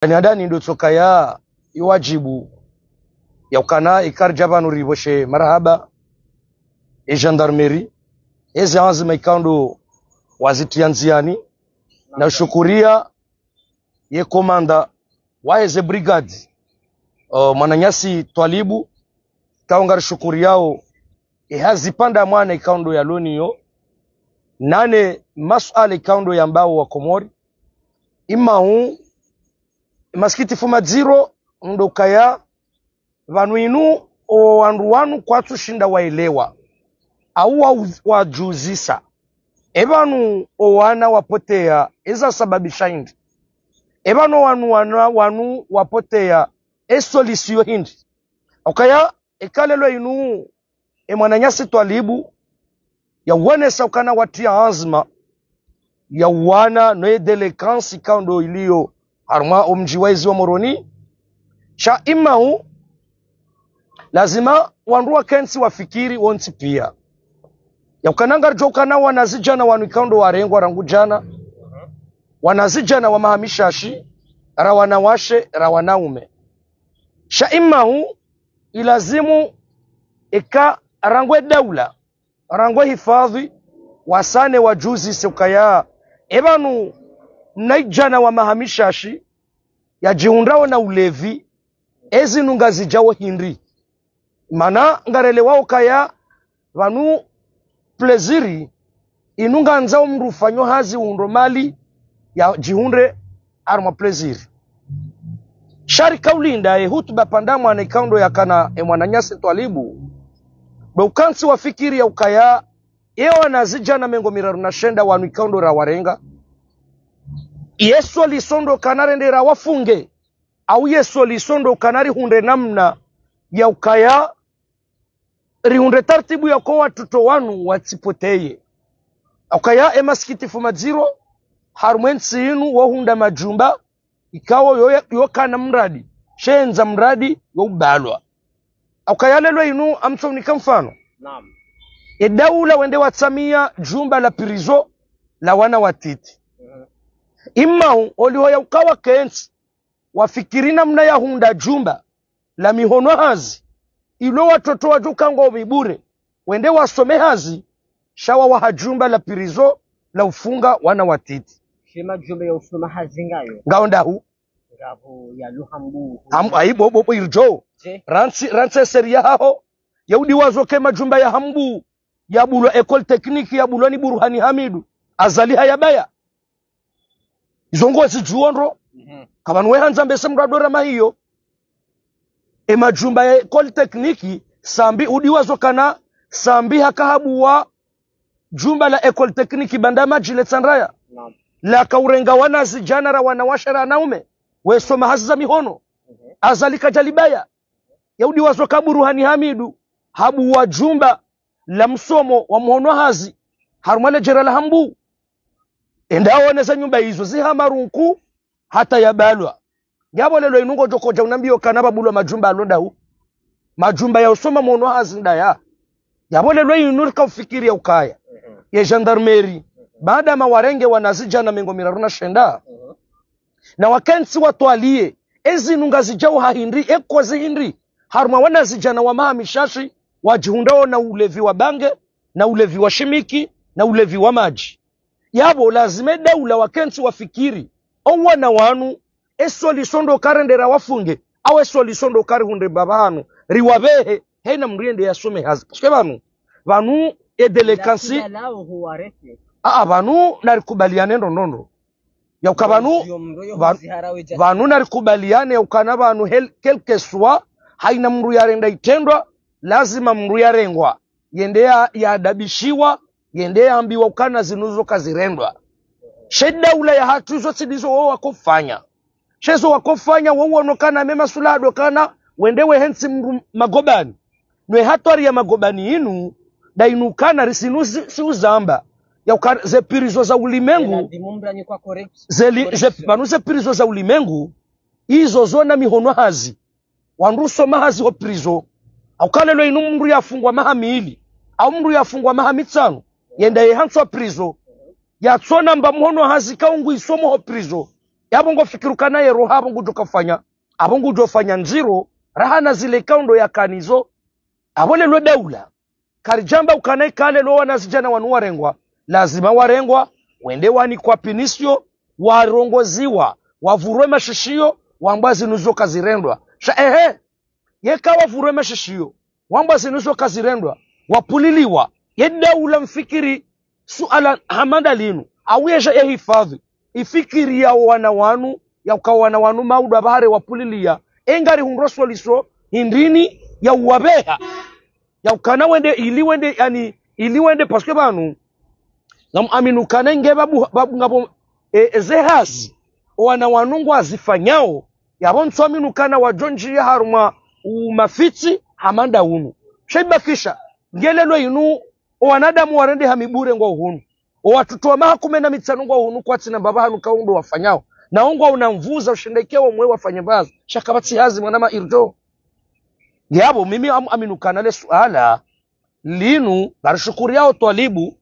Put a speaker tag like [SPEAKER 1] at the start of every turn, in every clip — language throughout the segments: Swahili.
[SPEAKER 1] Adani ndo toka ya iwajibu ya ukana ikarjaba nuriboshe marahaba e gendarmerie ezi azima ikando wazitianziani na shukuria ye komanda wa eze brigade Mwananyasi Twalibu kaungar shukuri yao hazipanda mwana ikando ya loni yo nane masuala ikando ya mbao wa Komori ima huu maskiti fuma zero ndokaya vanuinu o wanduwanu kwatu shinda waelewa au wajuzisa ebanu o wana wapotea eza sababisha hindi ebanu wanu wapotea esolisio hindi okaya ekalelo inu Mwananyasi Twalibu ya wanesa ukana watia azma ya wana noe delekansi kando ilio harma omjiwezi wa Moroni sha imahu lazima wanduwa kensi wafikiri wonti pia ya ukanangar jokana wanazijana wanukando warengwa rangujana wanazijana wa mahamishashi rawanawashe rawanaume sha imahu ilazimu eka rangwe daula rangwe hifadhi wasane wajuzi sekaya ebanu naijana wa mahamishashi ya jiundrao na ulevi ezi nungazi jawo hindri mana ngarele wao kaya vanu pleziri inunga nzao mrufanyo hazi undromali ya jihundre arma pleziri shari kaulinda hutuba pandamu anekaundo ya kana Mwananyasi Twalibu baukansi wafikiri ya ukaya ewa nazijana mengo miraru na shenda wanu ikaundo ra warenga Yesu lisondo kanarendera wafunge au Yesu lisondo kanari hunde namna ya ukaya rihunde tartibu ya kwa watoto wanu watipoteye ukaya emaskiti fuma zero harumwensi inu wahunda majumba ikawa yokana mradi shenza mradi yobalwa ukaya lelo inu amsonika mfano naam edaula wende watsamia jumba la pirizo la wana watiti Imau olihoya ukawa kensi wafikirina mna ya hunda jumba la mihono hazi ilo watoto wajukango wibure wende wasome hazi shawa wa hajumba la pirizo la ufunga wana watiti
[SPEAKER 2] shema jumba ya usoma hazi ngayo
[SPEAKER 1] ngaonda hu
[SPEAKER 2] ngaho ya luhambu
[SPEAKER 1] aibo irjo ranse seria hao yaudi wazoke majumba ya hambu ya bulwa ekol tekniki ya bulwani Burhani Hamidu azaliha ya baya izongo zijuondro kabanwe hanza mbese mradora mahiyo majumba ya Polytechniki sambi udiwazo kana sambi hakahabu wa jumba la Ecole Technique bandama jile tsanraya la kaurenga wana zijana ra wanawashara naume wesoma haza mihono azalika jalibaya ya udiwazo Burhani Hamidu habu wa jumba la msomo wa muhono hazi harumale jerala hambu endao neza nyumba hizo zihamarunku hata yabalwa yabo lelo inungo jokoja unambio kanaba bulwa majumba alonda hu majumba ya usoma mono hazinda ya yabo lelo inurka ufikiri ya ukaya ya gendarmerie baada mawarenge wanazijana mengo miraruna shenda na wakensi watwalie ezi nunga zijao hahindri eko zihindri haruma wanazijana wa mahamishashi wajihundao na ulevi wa bange na ulevi wa shimiki na ulevi wa maji yabo lazime daula wakensi wafikiri owana wanu eso lisondo karendera wafunge au eso lisondo kari hunde babanu riwabehe hena mriende yasome hazi paske vanu edelekansi vanu narikubaliane ndonondo ya ukabanu vanu narikubaliane ya ukana vanu kelkeswa haina mru yarenda itendwa lazima mru yarengwa yende ya adabishiwa yende ambiwa ukana zinuzo kazirendwa sheda ula ya hatu hizo sidizo wakofanya shezo wakofanya wonokana mema sulado kana wendewe hensi magobani nwe hatwari ya magobani inu dainukana risinu si uzamba ya ze pirizo za ulimengu ze pirizo za ulimengu izo zona mihono hazi wanruso mahazi ho pirizo aukalelo inu mru yafungwa mahamili au mru yafungwa mahamitsano yenda yehanswa pirizo ya tsona mba mhono hazi kaungu isomo ho pirizo yabo ngo fikirukana ye roha abo ngujo kafanya abo ngujo fanya nziro rahana zile kaundo ya kanizo abole lo daula karijamba ukanai kale lo wanazijana wanu warengwa lazima warengwa wende wani kwa pinisio warongoziwa wavurwe mashishio wambazi nuzo kazirendwa sha yeka wavurwe mashishio wambazi nuzo kazirendwa wapuliliwa yedaula mfikiri suala hamanda linu awesha hifadhi ifikiri ya wana wanu ya ukawana wanu maudu abahare wapulilia engari hunroswa liso hindrini ya uwabeha ya ukana wende ili wende paske banu ngam aminu kanenge babu ngabo zehasi wana wanungu azifanyao yabonso aminu kana wajonji ya haruma umafiti hamanda unu shebakisha ngelelo inu wanadamu warende hamibure ngo hunu watutu wa mahakume na mitanu ngo hunu kwa tina baba hanu kaundo wafanyao na ungwa unamvuza ushindekewa mwe wafanya bazi shakabati hazi mwanama irjo yabo mimi aminu kana le suala linu barishukuri yao twalibu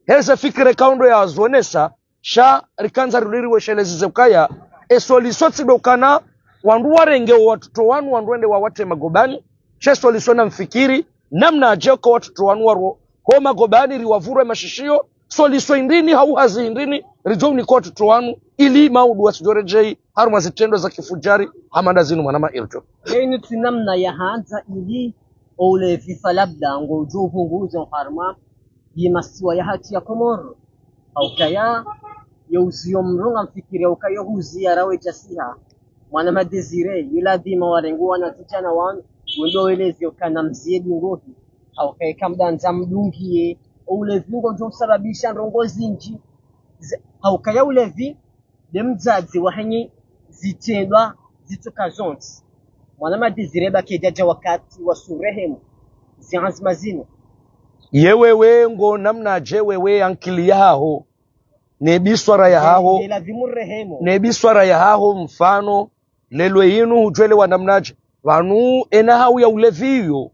[SPEAKER 1] heze fikire kaundo ya wazuonesa sha rikanza ruliri weshelezi zevkaya esolisoti dokana wandu warenge watutu wanu wandu wende wawate magobani sha solisona mfikiri namna ajeko watutu wanu waro homa gobani riwavure mashishio soliso indini hau hazi indini rijoni kwa watutu wanu ili maudu wasijorejei haruma zitendo za kifujari hamanda zinu manama irjo
[SPEAKER 2] yani tunamna ya hanza ili ole fifa labda ngoju punguzo harma yimasiwa ya hati ya Komoro au kaya yausio mrunga mfikiri au kaya huzia rawe jasiha mwana madesire yuladima warengu wana tijana wanu wendo elezi ukana mziedi ngohi au kaya kamda nzamdungie ule vingo njo sababisha rongozi nji au kaya ulevi demzazi wahenyi zitendwa zituka zonti mwana madesire bakejaja wakati wa surehemu zianzima zino
[SPEAKER 1] yewewe ngo namna jewewe ankili yaho nebiswara yaho nebiswara yaho mfano lelo yinu hujwele wa namnaje vanu ena hau ya uleviyo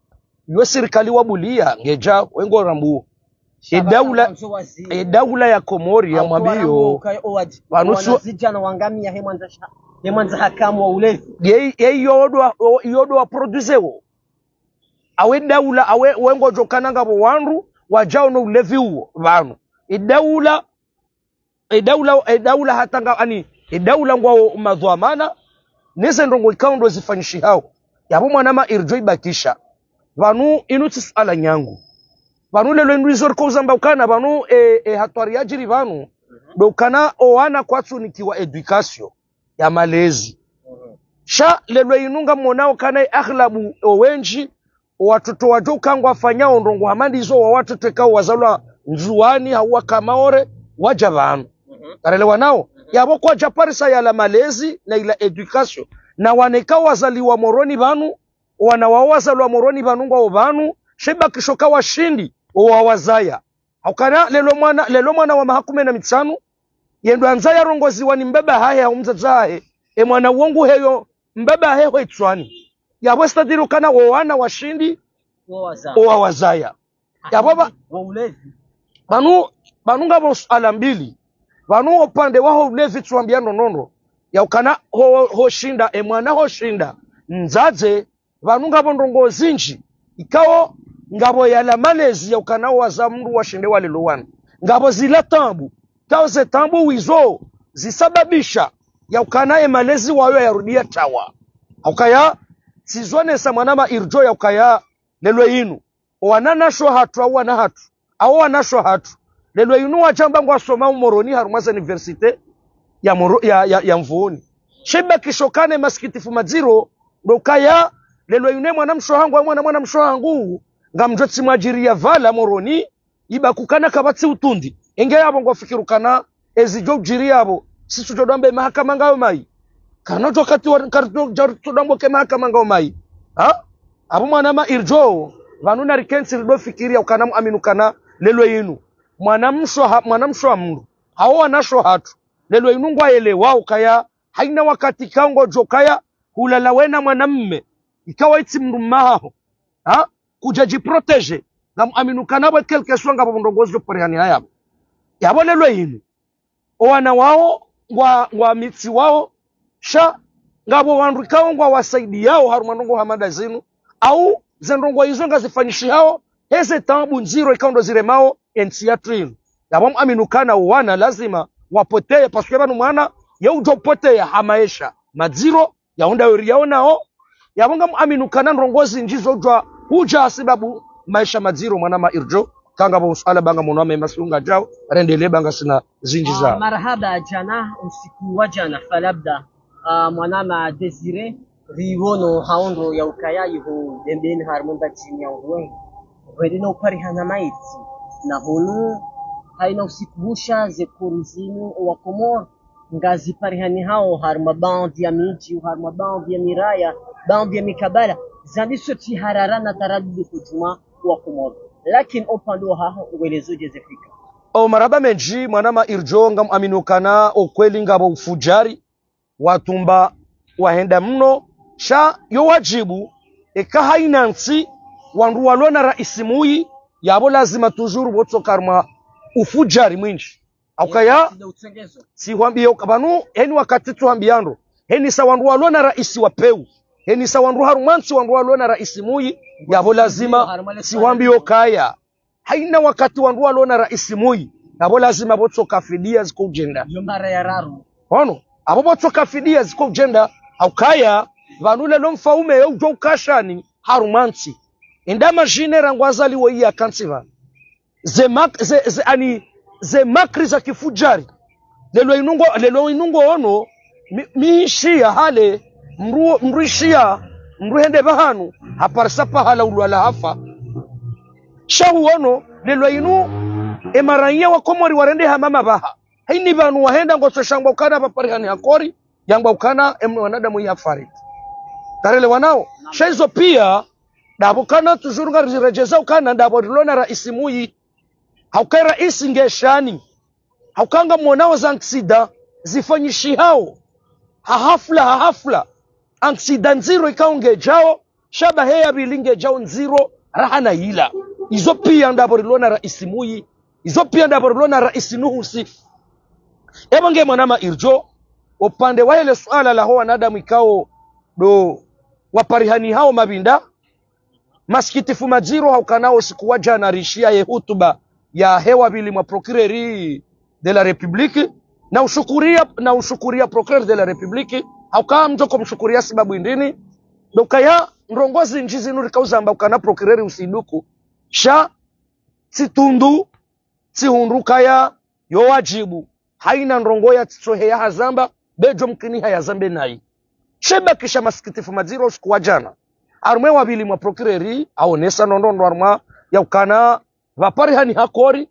[SPEAKER 1] yo serikali wabulia ngeja wengo rambu daula ya Komori ya mwambio
[SPEAKER 2] vanu zijana wangamia hemanza hakamu wa ulevi
[SPEAKER 1] yodo wa producewo awe daula awe wengo jokananga bo wandu wajao no ulevi huo vanu daula hatanga ani daula ngwa madhamana nese ndongo ikaundo zifanyishi hao yabo mwana ma irjoi bakisha vanu inutis ala nyangu vanu lelo ndizor ko zamba ukana vanu hatwari ajiri vanu dokana oana kwatsu nikiwa education ya malezi sha lelo inunga monao kana aghlabu owenji watoto wajo kangwa fanyao ndongo hamandi zo wa watu tekao wazalwa nzuani hawa kamaore wajavanu karelewa nao yabo kwa japarisa ya la malezi na ila education na waneka wazaliwa moroni banu wanawawazalwa moroni banu ngwa banu sheba kishoka washindi wawazaya haukana lelo mwana wa mahakume na mitsanu yendo anzaya rongozi wani mbeba haya umzazahe mwana wongu heyo mbeba heyo itswani yabo stadiru kana wana washindi wawazaya yabo banu ngabo ala mbili vanu opande waho ulevi tuambia nonono ya ukana ho shinda mwana ho shinda nzaze vanu ngabo ndongo zinji ikao ngabo ya la malezi ya ukana waza mndu washinde wale luwana ngabo zila tambu kao ze tambu wizo zisababisha ya ukana malezi wayo yarudia tawa ukaya sizone sa mwanama irjo ya ukaya lelo yinu wanana sho hatu au wana hatu au wana sho hatu lelo yinu wachamba ngwa soma umoroni harumasa universite ya mvuoni sheba kishokane maskitifu madziro ndokaya lelo yune mwana mshohangu wa mwana mshohangu ngamjotsi mwajiria vala moroni iba kukana kabatsi utundi enge yabo ngwafikirukana ezijo jiria yabo sisu jodombe mahakama ngao mai kana tokati wa karto jodombo ke mahakama ngao mai abo mwana ma irjo vanuna rikensi rido fikiria ukana aminukana lelo yinu mwanamsho mndu hao wanasho hatu lelo inungwa elewa ukaya haina wakati kango jokaya hulala wena mwanamme ikawa iti mndu maho kujaji protege na aminukana wa kelke swanga ndongozi jopariani haya yabo lelo yinu wana wao wa mitsi wao sha ngabo wandu kaongwa wasaidi yao haruma ndongo hamada zinu au zendongo hizo ngazifanyishi hao heze tambu nziro ikaundo zire mao ensiatrin yabom aminukana wana lazima wapoteye paske banu mwana ya ujopotea hamaesha madziro yaonda yoriaonao yabonga aminukana ndongozi njizo ujwa huja sababu maisha madziro mwana ma irjo kanga bo usala banga monome masunga jao rendele banga sina zinji za
[SPEAKER 2] marhaba jana usiku wa jana falabda mwanama Desire riwono haondo ya ukaya iho dembeni harmonda chini ya uwe wedino pari hana maiti na honu haina usikuhusha zekuruzinu wa Komor ngazi pari hani hao harma bandi ya miji harma bandi ya miraya bandi ya mikabala zandiso ti hararana taradudi kujuma wa Komor lakini opando haho uwelezo jezefika
[SPEAKER 1] o maraba menji mwanama irjo ngam aminukana okweli ngabo ufujari watumba wahenda mno sha yo wajibu eka hainansi wandu walona raisimui yabo lazima tujuru botso karma ufujari mwinji aukaya si wambie kabanu heni wakati tuambiando heni sa wandu walona raisi wapeu heni sa wandu harumansi wandu walona raisimui yabo lazima si wambie kaya haina wakati wandu walona raisimui yabo lazima botso kafidia ziko jenda
[SPEAKER 2] yombara ya raru
[SPEAKER 1] hono abo botso kafidia ziko jenda aukaya vanule lomfaume yo ukashani harumansi indama jine rangwazali woi ya kansiva ze makri za kifujari lelo inungo ono miishia hale mruishia mruhende bahanu haparsapa hala ulwala hafa shahu ono lelo inu emaranya wa Komori warende hamama baha haini banu wahenda ngoso shangwa ukana paparihani hakori yangwa ukana wanadamu ya farid tarele wanao shaizo pia dabo kana tujurunga rirejeza ukana dabo rilona raisimui haukai raisi ngeshani haukanga mwanao za aksida zifanyishi hao hahafla aksida nziro ikaunge jao shaba heya bilinge jao nziro rahana ila izo pia dabo rilona raisimui izo pia dabo rilona raisi nuhusi ebonge mwanama irjo upande wa ile swala la hoa nadamu ikao do waparihani hao mabinda maskitifu majiro haukanao siku waja na rishia ye hutuba ya hewa bili mwa procureur de la République na ushukuria procureur de la République haukaa mjoko mshukuria sababu indini dokaya ndongozi njizi nuri kauza amba ukana procureur usiduku sha situndu sihundukaya yo wajibu haina ndongo ya tsohe ya hazamba bejo mkini haya zambe nai sheba kisha maskitifu majiro siku wajana armwe wabili mwa procureur aonesa nondondo armwa ya ukana vapari hani hakori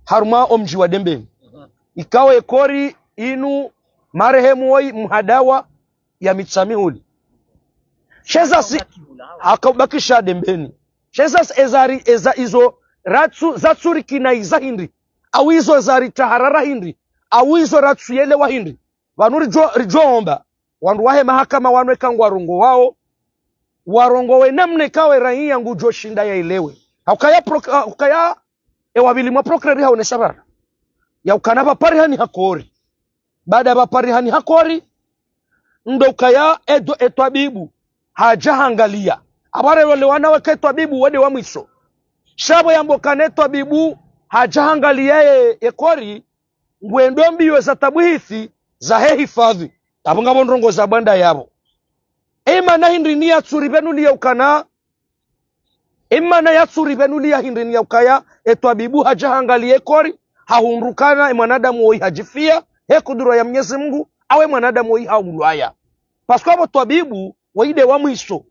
[SPEAKER 1] haruma omji wa dembeni ikawe kori inu marehemu woi mhadawa ya mitsamihuli sheza si hakabakisha dembeni sheza eza izo ratsu zatsuri kina izahindri au izo zari taharara hindri au izo ratsu yele wa hindri vanuri rijoomba wandu wahe mahakama wanwe kangwa rongo wao warongo we namne kawe raia ngujo shinda ya ilewe hukaya ewabili mwa procureur haonesha bara ya ukana baparihani hakori baada ya baparihani hakori ndo ukaya etwabibu hajahangalia abare wale wanaweka etwabibu wade wa mwiso shabo yambo kana etwabibu hajahangalia ekori ngwendo mbiyo za tabuhithi za hifadhi abonga bondrongo za banda yabo na hindri ni yatsuri benuli ya ukana na yatsuri benuli ya hindri ni ya ukaya etwabibu hajahangalie kori hahundukana mwanadamu woi hajifia kudura ya Mwenyezi Mungu awe mwanadamu woi haulwaya paskabo twabibu waide wa mwisho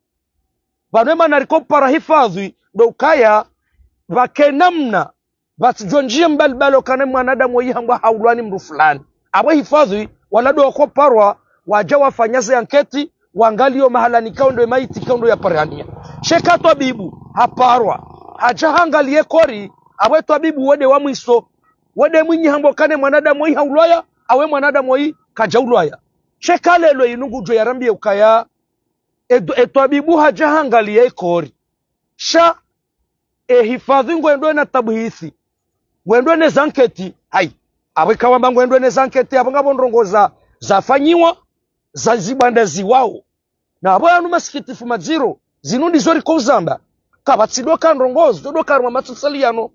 [SPEAKER 1] banwema narikopara hifadhi ndo ukaya bakenamna batijonjie mbalbalo kana mwanadamu woi hangwa haulwani mru fulani awe hifadhi walado wakoparwa waja wafanyaze anketi wangalio mahalani kaundo maiti kaundo ya parania sheka twabibu haparwa hajahangalie kori awe twabibu wode wa mwiso wode mwinyi hambokane mwanadamu hii haulwaya awe mwanadamu hii kajaulwaya sheka lelo inungu jo yarambie ukaya twabibu hajahangalie kori sha hifadhi ngwendo na tabuhithi ngwendo ne zanketi hai awe kawamba ngwendo ne zanketi abanga bondrongoza zafanyiwa za zibanda ziwao na abo anu masikitifu madziro zinundi zori kozamba kabatsidwa kandrongozo dodo karwa matsaliyano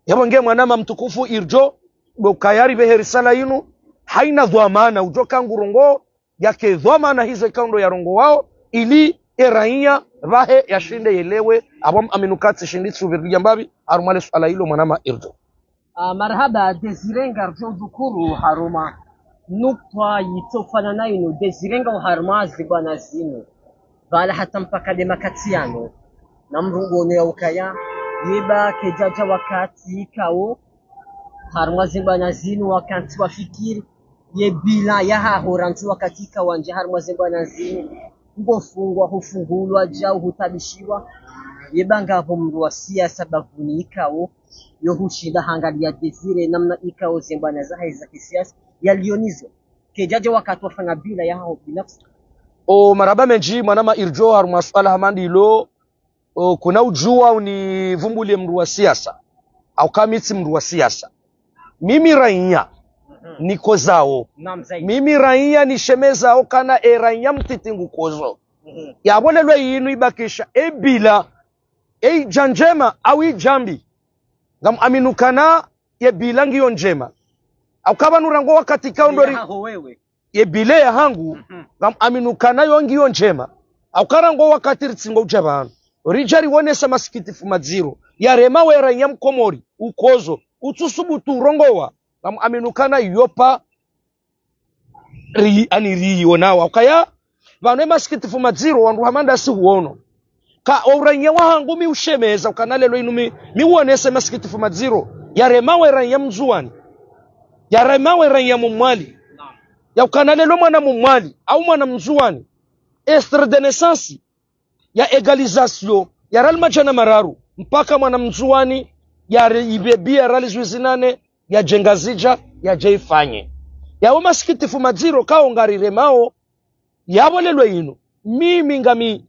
[SPEAKER 1] yabonge mwanama mtukufu irjo do kayari behe risala yinu haina dhamana ujoka ngurongo yake dhamana hizo kaundo ya rongo wao ili eraia bahe yashinde yelewe abom aminukati shindi suvirija mbabi arumale suala hilo mwanama irjo.
[SPEAKER 2] Marhaba Desirenga rjo dhukuru haruma nukwa yitofana na inu Desirenga uharumazi bwana zinu vala hata mpaka demakatiano na mrungone ya ukaya yeba kejaja wakati kao harumazi bwana zinu wakati wafikiri ye bila ya hahorantu wakati kawanje harumazi bwana zinu ngofungwa hufungulwa jau hutabishiwa yebanga hapo mru wa siasa bavuni ikao yohushinda hangalia Desire namna ikao zembana zahe za kisiasa yalionizo kejaja wakati wafanya bila ya hao binafsi.
[SPEAKER 1] Maraba menji mwanama irjo haruma suala hamandi ilo kuna ujua univumbulie mru wa siasa au kamiti mru wa siasa mimi raia niko zao mimi raia ni shemeza kana raia mtitingu kozo yabonelwe yinu ibakisha bila janjema au jambi ngam aminukana ye bilangi yonjema au kaba nurango wakati kaundori ye bile ya hangu ngam aminukana yongi yonjema au karango wakati ritsingo ujabanu rijari wonesa masikitifu madziro ya rema wera nyam komori ukozo utusubutu rongowa ngam aminukana yopa ri onawa kaya vane masikitifu madziro wandu hamanda si huono ka oranya wahangu mi ushemeza ukanalelo inu mi uonese masikitifu madziro ya remawe ranya mzuani ya remawe ranya mumwali ya ukanalelo mwana mumwali au mwana mzuani extrait de naissance ya egalisation ya ralma jana mararu mpaka mwana mzuani ya ibebia rali zwizinane ya jengazija ya jeifanye ya masikitifu madziro kaongari remao yabolelwe inu mimi ngami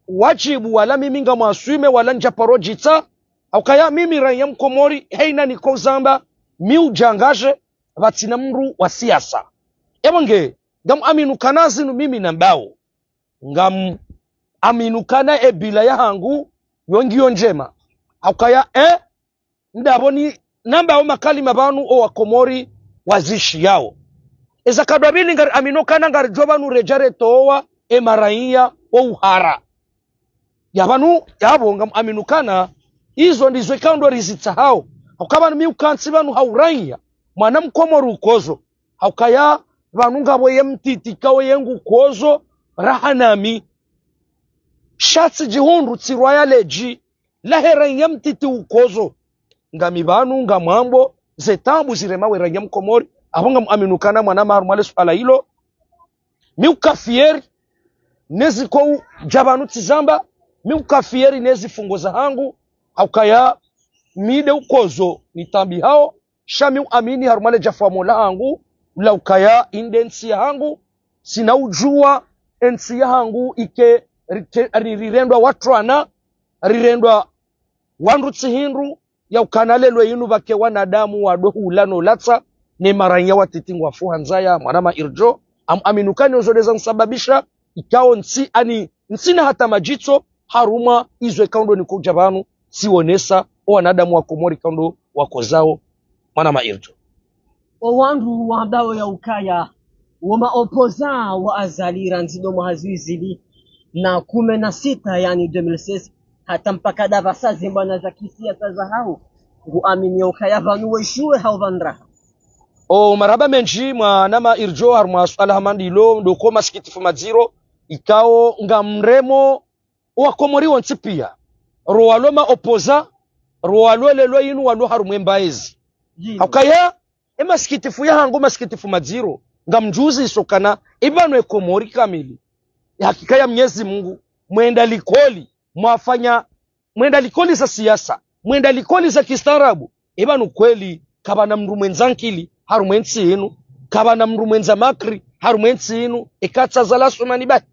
[SPEAKER 1] wajibu wala mimi ngamwaswime wala njaparojita au kaya mimi raia mkomori heina niko zamba mi ujangaje vatina mru wa siasa ebonge ngam aminukana zinu mimi nambao ngam aminukana ebila ya hangu yongi yonjema au kaya ndaboni nambao makali mabanu o wakomori wazishi yao eza kadwabili ngari aminukana ngari jobanu rejare towa maraia o uhara yabanu yabo ngam aminukana hizo ndizo ikando rizita hao ukaba mi ukansi banu hauranya mwana mkomoru ukozo haukaya banu ngabo yemtiti kawe yengu kozo rahanami shatsi jihundu tsirwaya leji lahera yemtiti ukozo ngami banu ngamambo zetambu ziremawe ranya mkomori abonga aminukana mwana marumale suala hilo mi ukafieri neziko jabanu tizamba mi ukafieri nezi fungoza hangu haukaya mide ukozo nitambi hao shami uamini harumale jafwa mola hangu la ukaya indensi ya hangu sina ujua ensi ya hangu ike rirendwa watrana rirendwa wandu tsihindu ya ukanalelwe inu vake wanadamu wadohu ulano latsa ne maranya watitingu wafu hanzaya mwanama irjo aminukani ozodeza nsababisha ikao nsina hata majito haruma izwe kaundo ni kujabanu siwonesa wanadamu wa komori kaundo wako zao mwanama irjo
[SPEAKER 2] wandu wabao ya ukaya wama opoza wa azalira nzido mahazwizili na 16 yani 2016 hata mpaka davasa zimbana za kisiasa za hao nguamini ukaya vanu weshuwe hao vandraha
[SPEAKER 1] maraba menji mwanama irjo haruma suala hamandilo ndoko masikitifu madziro ikao ngamremo wakomori wonsipia roaloma opoza roalo lelo yinu wano harumwe mbaezi hakaya masikitifu ya hangu masikitifu madziro ngamjuzi sokana ibanu ekomori kamili hakika ya Mwenyezi Mungu mwenda likoli mwafanya mwenda likoli za siasa mwenda likoli za kistaarabu ibanu kweli kabana mndu mwenzankili harumwensi yinu kabana mndu mwenza makri harumwensi yinu ikatsa zala sumani baki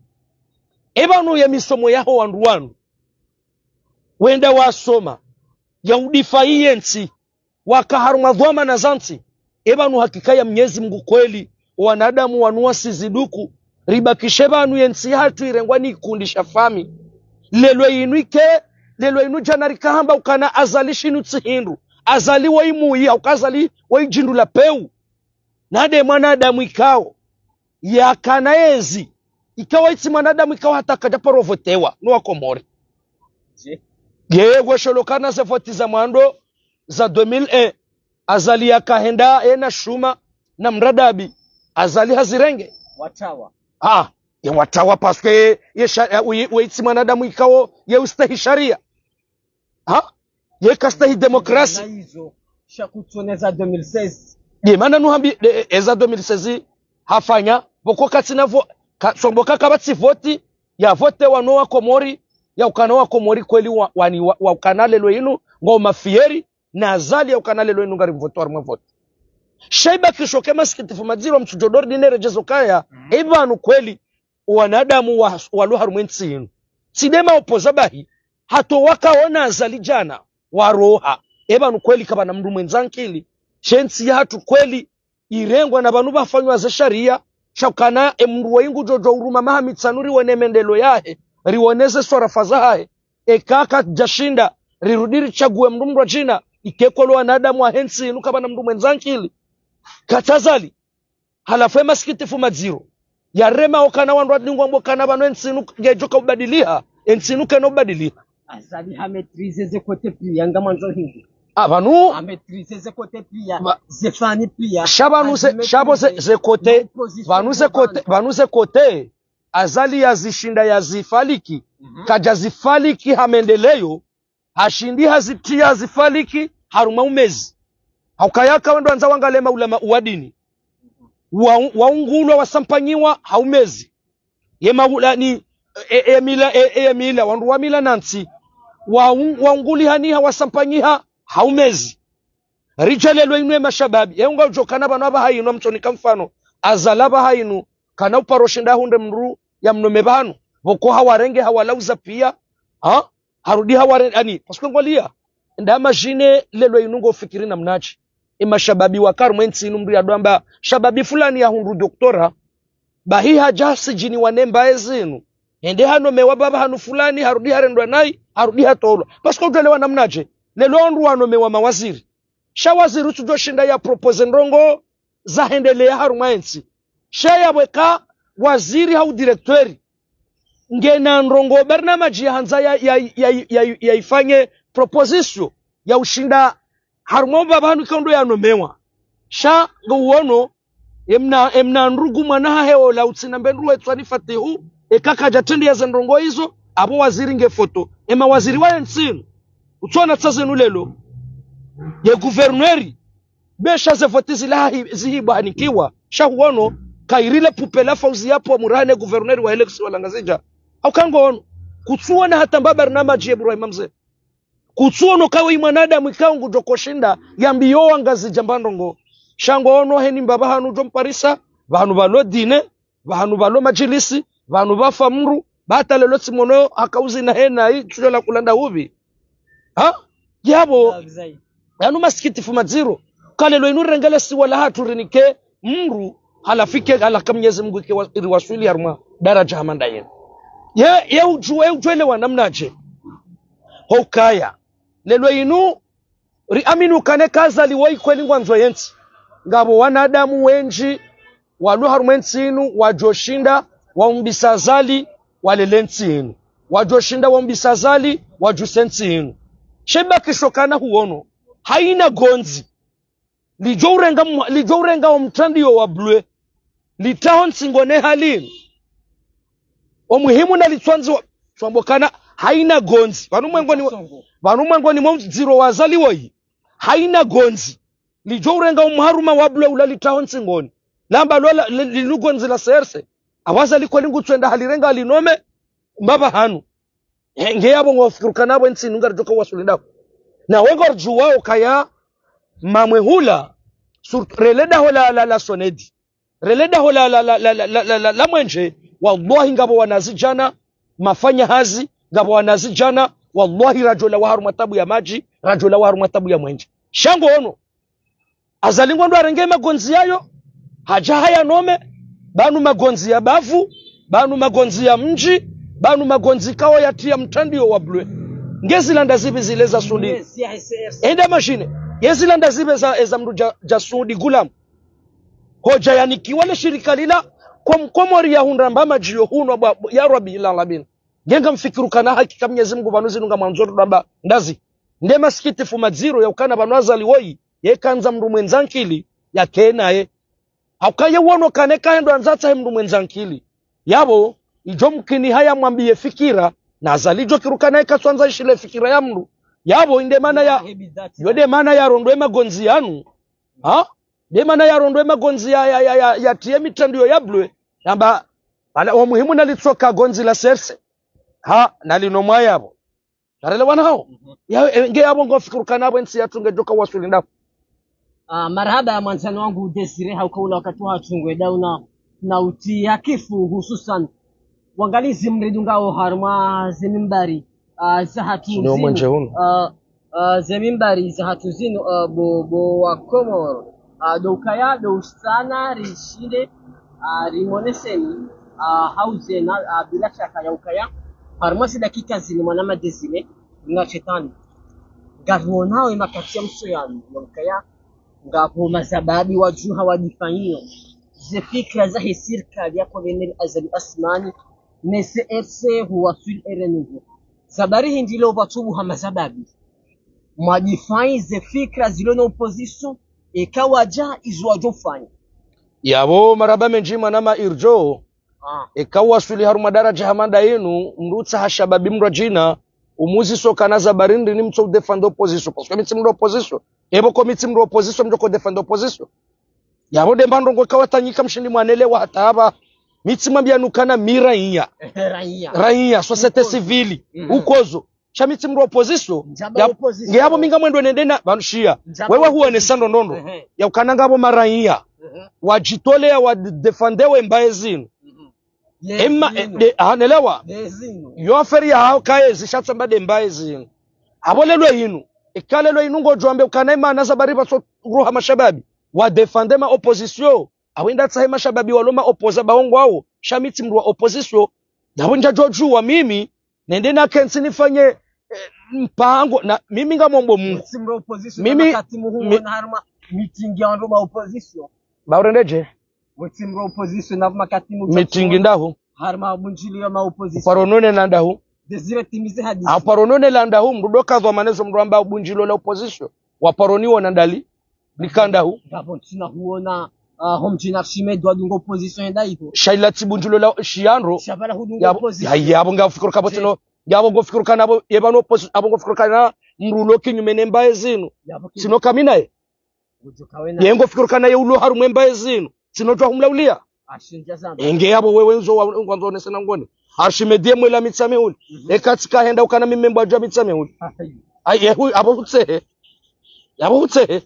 [SPEAKER 1] ibanu ya misomo yaho wandu wenda wasoma ya udifaiensi wakaharuma dhoma na zanti ibanu hakika ya Mwenyezi Mungu kweli wanadamu wanua siziduku ribakishe banu yensi hatu irengwa ni kundisha fami lelo inu jana rikahamba ukana azalishi nutsihindu azali waimuyi au kazali waijindu la peu nade mwanadamu ikao yakana ezi ikawa iti mwanadamu ikawa hata kajaporovotewa nuwa Komori gwe sholokana ze voti za mwando za 2001 azali yakahenda ena shuma na mradabi azali hazirenge
[SPEAKER 2] watawa
[SPEAKER 1] ya watawa paske weiti mwanadamu ikao ye ustahi sharia ye kastahi demokrasi
[SPEAKER 2] hizo shakutoneza 2016
[SPEAKER 1] ye mana nuhambi eza 2016 hafanya boko katina somboka kabati voti ya vote wanoa Komori ya ukanoa Komori kweli wa ukanale lo inu ngoma fieri na azali ya ukanale lo inu ngari mvoto mwa vote shaiba kishoke masikitifu madziro mtujodori dinere jezokaya ibanu kweli wanadamu walu harumwensi inu sidema opozabahi hato wakaona azali jana waroha ibanu kweli kabana mndu mwenzankili shensi ya hatu kweli irengwa na banu bafanywa za sharia shakana mndu waingu jojo uruma mahamitsanuri wone mendelo yahe riwoneze swarafa zahe ekaka jashinda rirudiri chague mndu jina ikekolo wanadamu wa hensi inu kabana mndu mwenzankili katazali halafu masikitifu madziro yarema okana wandu adingwa mbokana bano ensinu gejoka ubadiliha ensinu kana ubadiliha
[SPEAKER 2] azali hametrize ze kote pia ngamanzo hingi
[SPEAKER 1] abanu
[SPEAKER 2] hametrize ze kote pia zefani pia
[SPEAKER 1] shabo ze kote banu ze kote azali yazishinda yazifaliki kaja zifaliki hamendeleyo hashindi hazitia zifaliki haruma umezi haukayaka wendo anza wangalema ulama uadini waungulwa wasampanyiwa haumezi yemaula ni emila wandu wa mila nansi waunguli haniha wasampanyiha haumezi rijalelo inwe mashababi yeunga ujokana bano abahainu mtonika mfano azalaba hainu kana uparoshinda hunde mru ya mnome bano boko hawarenge hawalauza pia harudi hawarenge ani paskwengolia ndama jine lelo inungo fikiri na mnachi mashababi wakaru mwensi inu mri adwamba shababi fulani ya hundu doktora bahi hajasi jini wanemba ezinu ende hano mewababa hanu fulani harudi harendwa nai harudi hatolwa pasko utelewa namnaje lelo onru wano mewa mawaziri shawaziri utujo shinda ya propose ndrongo za hendelea haru mwensi shaya weka waziri hau direktori ngena ndrongo barnamaji ya hanza ya ifanye proposition ya ushinda harumomba banu kondo ya nomewa sha nguono emna nrugu mwana heo la utsina mbendru etsani fatihu ekaka jatende ya zendrongo hizo abo waziri nge foto ema waziri wa ensinu utsona tsazenu lelo ye guverneri besha ze fotizi la zihiba hanikiwa sha huono kairile pupela fauzi yapo murane guverneri wa eleksi walangazija au kango ono kutsuona hata mbabarnama je Ibrahim mzee kutsuono kawe mwanadamu ikaungu jokoshinda yambiyo wangazi jambandongo shango ono heni mbaba hanu jomparisa vanu balo dine vanu balo majilisi vanu bafa mru bata lelo timono akauzi na hena hii chujo la kulanda ubi yabo yanu masikitifu madziro kale lo inu rengele si wala hatu rinike mru halafike halaka Mwenyezi Mungu ikiwaswili haruma daraja hamanda yenu ye ujwele wanamnaje hokaya lelo inu riaminu kane kazali wai kweli ngwanzo yensi ngabo wanadamu wenji walu harumensi inu wajoshinda waumbisazali walelensi inu wajoshinda waumbisazali wajusensi inu sheba kishokana huono haina gonzi lijo urenga omtandiyo wa blue litahon singone halini omuhimu na litwanzi twambokana haina gonzi vanu mwengoni mwaziro wazali woi haina gonzi lijo urenga umuharuma wabule ulalitaho nsingoni lamba lola lilugonzi la serse awazali kwa lingu tuenda halirenga alinome mbaba hanu nge yabo ngofikirukana abo nsi nunga rjoka wasulidako na wengo rjuwao kaya mamwe hula releda hola la sonedi releda hola la mwenje wallahi ngabo wanazijana mafanya hazi ngabo wanazijana wallahi rajola wa haru matabu ya maji rajola wa haru matabu ya mwenje shango ono azalingwa ndo arenge magonzi yayo haja haya nome banu magonzi ya bavu, banu magonzi ya mji, banu magonzi kao yatia mtandio wa blue. Ngezilanda zibe zile za sudi. Enda mashine. Ngezilanda zibe za mdu ja sudi gulam. Hoja yaniki wale shirika lila kwa mkomori ya hunramba majiyo hunu ya Rabbi ila labin. Genga mfikiru kana haki Mwenyezi Mungu banuzi nunga mwanzoro ramba ndazi. Nde masikiti fumadziro ya ukana banuaza liwoyi. Ye kanza mdu mwenzankili ya kena Haukaya wano kaneka hendo anzata mdu mwenzankili. Yabo, ijo mkini haya mwambie fikira. Na azalijo kirukana eka swanza ishile fikira ya mdu. Yabo inde mana ya yode mana ya rondwe magonzi yanu. De mana ya rondwe magonzi ya tie mitandio ya blue. Namba wa muhimu nalitsoka gonzi la serse. Nalinomwa yabo. Narele wana hao. Nge yabo ngofikirukana abo nsi yatunge joka wasuli ndafu.
[SPEAKER 2] Marhaba ya mwanzano wangu Desire haukaula wakati wa chungwe dauna na utia kifu hususan wangalizi mridungao harma zemimbari zahatu zinu zemimbari zahatu zinu bo wa Komoro doukaya doustana rishide rimoneseni hauzena bila shaka ya ukaya harma si dakika zini mwanama Desire nga chetani gavonao imakatia msoyani ya ukaya ngapo masababi wajuha wajifanyio ze fikra za hisirka yako venel azali asmani nese ese huwasil erenuvo sabari hindilo batubu ha masababi mwajifanyi ze fikra zilona opposition ekawaja izwajofanya
[SPEAKER 1] yabo maraba menjima nama irjo ekawasuli haruma daraja hamanda yenu mrutsa hashababi mrajina umuzi soka na zabarindi ni mtso defend opposition parce que mitimro opposition ebo komitimro opposition mjoko defend opposition yabo de mbandongo kawatanyika mshindi mwanelewa hata haba mitimambia nukana miraia raia societe civile ukozo cha mitimro opposition ngiyabo minga mwendo nendena banushia wewe huone sando nondo ya ukananga abo maraia wajitolea wa defendewe mbaye zinu Emma anelewa yo feri hao kae zishatsamba de mbaye zinu abolelo hinu ikalelo inungo jombe ukanaima nazabariba so ruha mashababi wa defende ma opposition awenda tsahe mashababi waloma opposa baongo wao shamiti mru opposition dabunja joju wa mimi nende na kensi nifanye mpango na mimi ngamombo Mungu
[SPEAKER 2] mimi na harma meeting ya ndoba opposition
[SPEAKER 1] baurendeje
[SPEAKER 2] Wetimro opposition na makatimu
[SPEAKER 1] meeting ndaho
[SPEAKER 2] harma bunjili ya ma opposition
[SPEAKER 1] paronone na ndaho
[SPEAKER 2] Desire timize hadithi
[SPEAKER 1] aparonone la ndaho mrudoka zo manezo mramba bunjilo la opposition waparoniwa na ndali nikandahu
[SPEAKER 2] ngapo tina huona homjina shimedwa dungo opposition ndaiko
[SPEAKER 1] shaila tibunjilo la shiandro
[SPEAKER 2] shabala hudungo opposition
[SPEAKER 1] yabo ngafikuru kabotino yabo ngofikuru kanabo yebano opposition abo ngofikuru kana mrulo kinyume mbaye zinu sino kaminaye yengo fikuru kana yulo harume mbaye zinu sino twa humlaulia enge yabo wewe nzo ngwanzone sana ngone arshimedie mwela mitsame uli ekatika henda ukana mimembo ajwa mitsame uli yehu abo kutsehe yabo kutsehe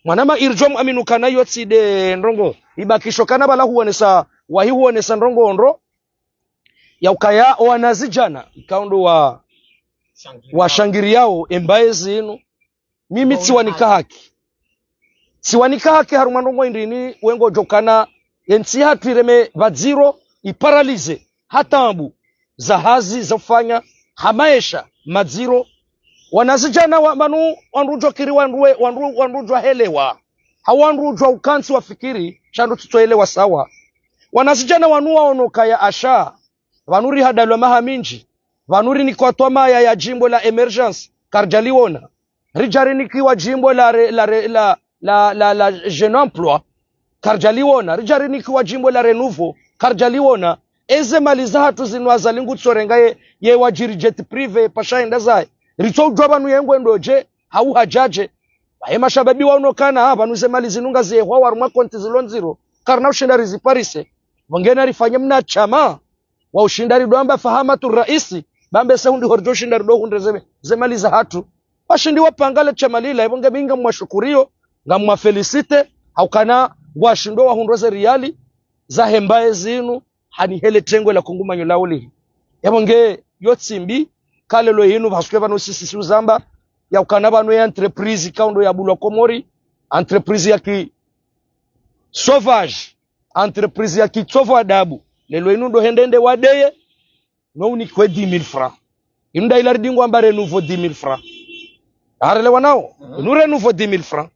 [SPEAKER 1] mwanama irjom aminukana yotside ndrongo ibakisho kana bala huonesa wahi huonesa ndrongo ondro ya ukaya wanazijana ikaundo wa shangiriao embaye zinu mimi tsiwanika haki haruma ndrongo indini wengo jokana yensi hatwireme vadziro iparalize hatambu zahazi zafanya hamaesha madziro wanazijana wa manu wanrujwa kiri wanrujwa helewa hawanrujwa ukansi wa fikiri chandu tutoelewa sawa wanazijana wanua onoka ya asha vanuri hadalwa mahaminji vanuri ni kwa toma ya jimbo la emergence karjaliona rijari nikiwa jimbo la jeune emploi karjaliona rijari nikiwa jimbo la renouveau karjaliona eze maliza hatu zinwa zalingu tsorenga ye wajiri jet prive pashaenda zai ritso ujwa banu yengo ndoje hau hajaje bae mashababi waonokana hapa nuze mali zinunga zehwa warumwa konti zilonziro karna ushindari ziparise wangena rifanya mna chama wa ushindari doamba fahamatu raisi bambe saundi horjo ushindari do hundre zemali za hatu washindi wapangale chama lila ibonge binga mwashukurio ngamwa felicite haukana washindo wa hundroze riali za hembaye zinu hani hele tengo la kungumanyo lauli yabonge yotsimbi kale lo yinu baswe bano sisi uzamba ya ukanaba no entreprise kaundo ya bulwa komori entreprise ya ki sauvage entreprise ya kitsovo adabu lelo inu ndo hendende wadeye no unikwe 10,000 francs inu da ilari dingwa mbare nouveau 10,000 francs arele wanao inu re nouveau 10,000 francs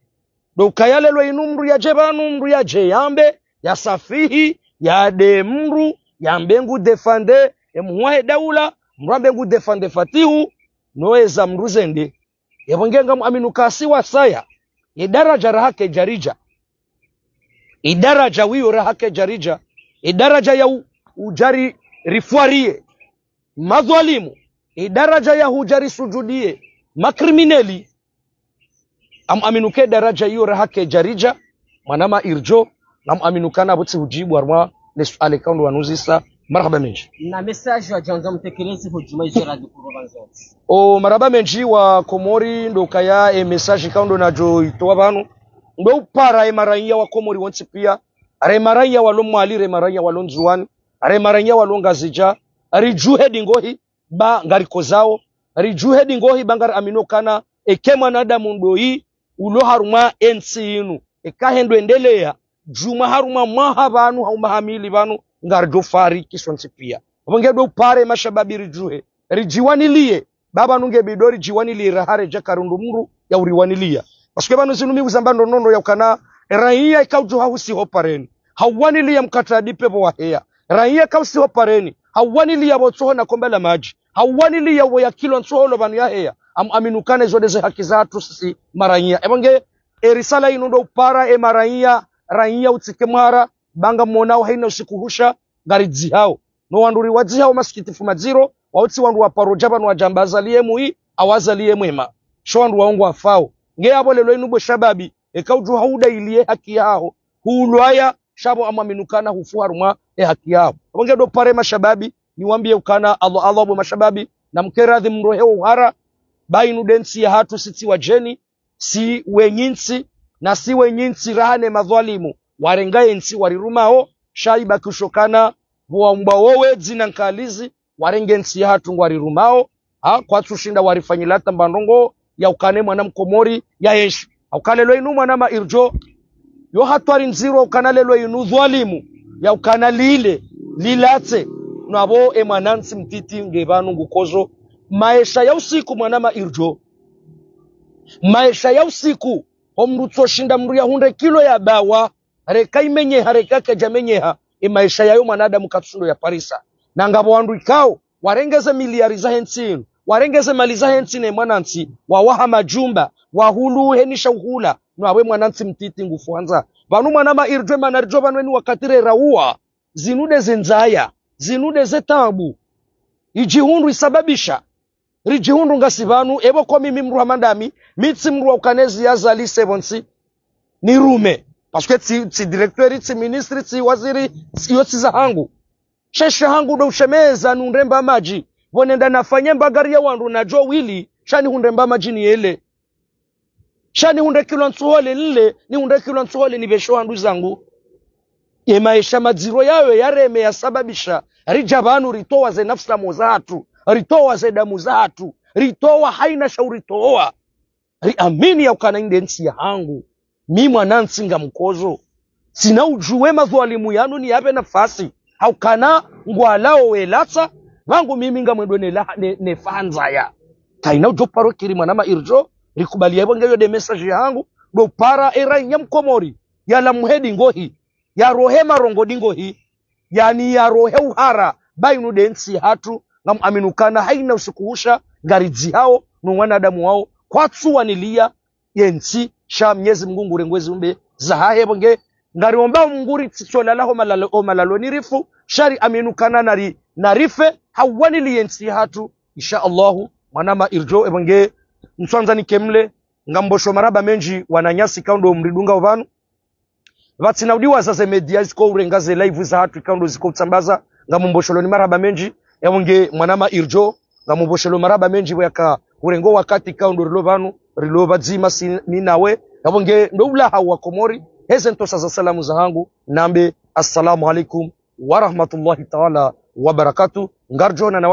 [SPEAKER 1] do kayalelo inu mru ya jebanu mru ya jeyambe ya safihi ya de mru ya mbengu defande emuwahe daula mru mbengu defande fatihu noeza mruzende yabongenga aminukasi wa saya idaraja rahake jarija idaraja wiyo rahake jarija idaraja ya ujari rifuarie madhalimu idaraja ya hujari sujudie makrimineli aminuke daraja hiyo rahake jarija manama irjo aminukana buti hujibu arma nesuale kaundo wanuzisa marhaba menji
[SPEAKER 2] na message wa janzo mtekelezi hujuma hizo radio province
[SPEAKER 1] o marhaba menji wa Komori ndo kaya message kaundo najo itoa banu ndo upara maranya wa Komori wonsi pia are maranya wa lomwali re maranya wa lonzuani are maranya wa longazija ari juhedi ngohi ba ngariko zao ari juhedi ngohi bangar aminokana ekema nadamu ndo yi ulo haruma ensi inu ekahendo endelea juma haruma maha banu au mahamili banu ngarjo fari kisonsi pia bongedo pare mashababi rijuhe rijiwanilie baba nunge bidori jiwanilie rahare jakarundu muru ya uriwanilia paske banu zinumi uzambando nono ya ukana raia ikaujo hausi hopareni hawanilia mkatadi pepo wa hea raia kausi hopareni hawanilia botoho na kombela maji hawanilia wo ya kilo nsoholo banu ya hea aminukane zodeze haki zatu sisi maraia ebonge erisala inundo upara maraia raia utike mara banga monao haina usikuhusha garidzi hao no wanduri wadzi hao masikitifu maziro wauti wandu wa paroja banu wajambaza liye muhi awaza mwema sho wandu waongo afao nge abo lelo inubo shababi ekauju hauda iliye haki yao hulwaya shabo amaminukana hufuaruma haki yao bonge do pare mashababi niwambie ukana Allah bo mashababi na mkeradhi mrohe uhara bainu densi ya hatu siti wajeni si wenyinsi na si wenyinsi rahane madhalimu warengaye nsi warirumao shaiba kushokana wa mbawowe zina nkalizi warenge nsi hatu warirumao kwa tushinda warifanyilata mbandongo ya ukane mwana mkomori ya yeshu ukalelo inu mwana mairjo yo hatwari nziro ukanalelo inu dhalimu ya ukana lile lilate nabo emanansi mtiti ngebanu ngukozo maisha ya usiku mwana mairjo maisha ya usiku omrutso shinda mru ya 100 kilo ya bawa hareka imenye hareka kajamenyeha maisha yayo mwanadamu katsundo ya parisa na ngabo wandu ikao warengeze miliari za hensinu warengeze mali za hensine mwanansi wawaha majumba wahulu henisha uhula nwawe mwanansi mtiti ngufuanza vanu mwanama irjwe manarjo vanweni wakatire raua zinude zenzaya zinude zetabu ijihundu isababisha rijihundu ngasivanu ebo kwa mimi mru hamandami mitsi mru ukanezi ya zali sebonsi ni rume paske ti directori ti ministri ti waziri yotsi za hangu shesha hangu do ushemeza nundemba maji vonenda nafanya mbagari ya wandu na jo wili shani hundemba maji ni ele shani hunde kilo nsuhole nile ni hunde kilo nsuhole ni besho wandu zangu ye maisha madziro yawe yareme ya sababisha rijabanu ritowa ze nafsa mozatu ritowa ze damu zatu ritowa haina shauri toa riamini ya ukana indensi ya hangu mi mwanansi nga mkozo sina ujuwe madhalimu yanu ni yabe nafasi haukana ngwalao welata vangu mimi nga mwendo ne fanza ya kaina ujoparo kiri mwanama irjo rikubali yabo ngeyo de message yangu do para era nyamkomori ya la muhedi ngohi ya rohe marongo dingohi yani ya rohe uhara bainu densi hatu ngam aminukana haina usikuhusha garidzi hao no wanadamu wao kwatsuwa nilia yensi sha mnyezi mngungu rengwezi umbe zahahe bonge ngari omba mnguri tsola laho malalo nirifu shari aminukana narife hawani liyensi hatu insha Allahu mwanama irjo ebonge mswanza ni kemle ngambosho maraba menji wananyasi kaundo mridunga ovanu vatsinaudiwa zaze media ziko urengaze live za hatu kaundo ziko tsambaza ngamumbosho ni maraba menji ebonge mwanama irjo ngamumbosho maraba menji yaka urengo wakati kaundo rilovanu rilova dzima minawe ebonge ndoula hawa Komori hezento za salamu za hangu nambe assalamu alaikum wa rahmatullahi ta'ala wa barakatuh ngarjona na